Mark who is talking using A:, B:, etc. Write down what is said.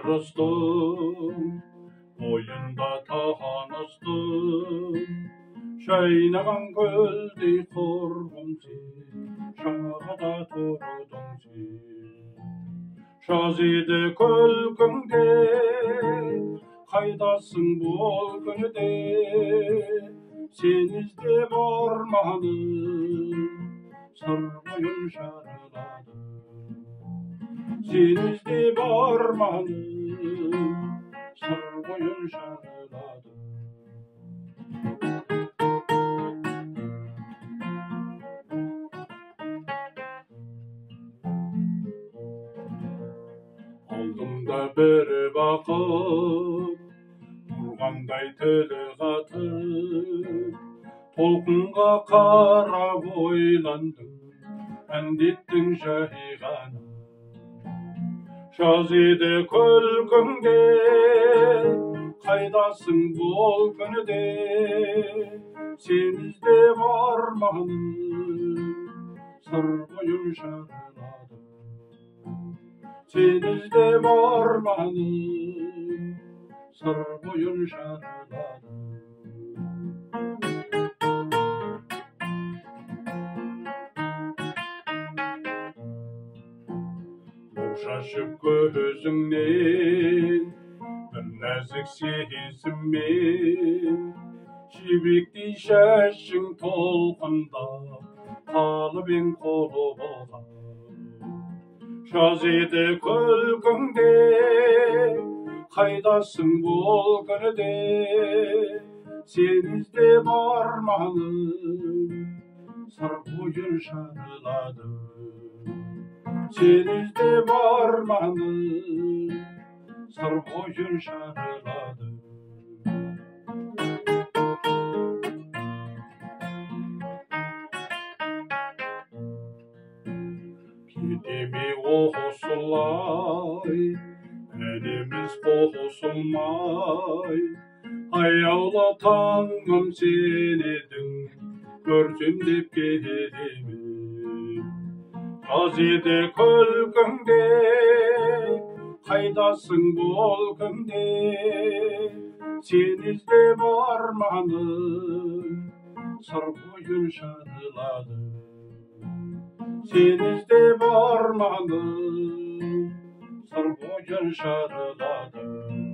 A: ырыстым, бойында тахан ыстым, жайнаған көлдей құрбым сен, жағада тұрдың сен. Жаз еді күлкіңде, қайдасың бұл күнде, сен іздеп арманым, сыр бойын шарладым. Сен іздеп арманым, сыр бойын шарладым. Алдымда бір бақыт, тұрғандай тілі қатып, толқынға қарап ойландым, әндеттің жайғаны. Жаз еді күлкіңде, қайдасың бұл күнде, сен іздеп арманым, сыр бойын шарладым. Сен іздеп арманым, сыр бойын шарладым. Шашып көзіңнен бір нәзік сезіммен, жібектей шашың толқындап, қалып ең қолы болған. Жаз еді күлкіңде, қайдасың бұл күнде, сен іздеп арманым, сыр бойын шарладым. Сен іздеп арманым, сыр бойын шарладым. Кете ме осылай, әніміз қосылмай, аяулы таңым сен едің, көрсем деп келемін. Жаз еді күлкіңде, қайдасың бұл күнде, сен іздеп арманым, сыр бойын шарладым. Сен іздеп арманым, сыр бойын шарладым.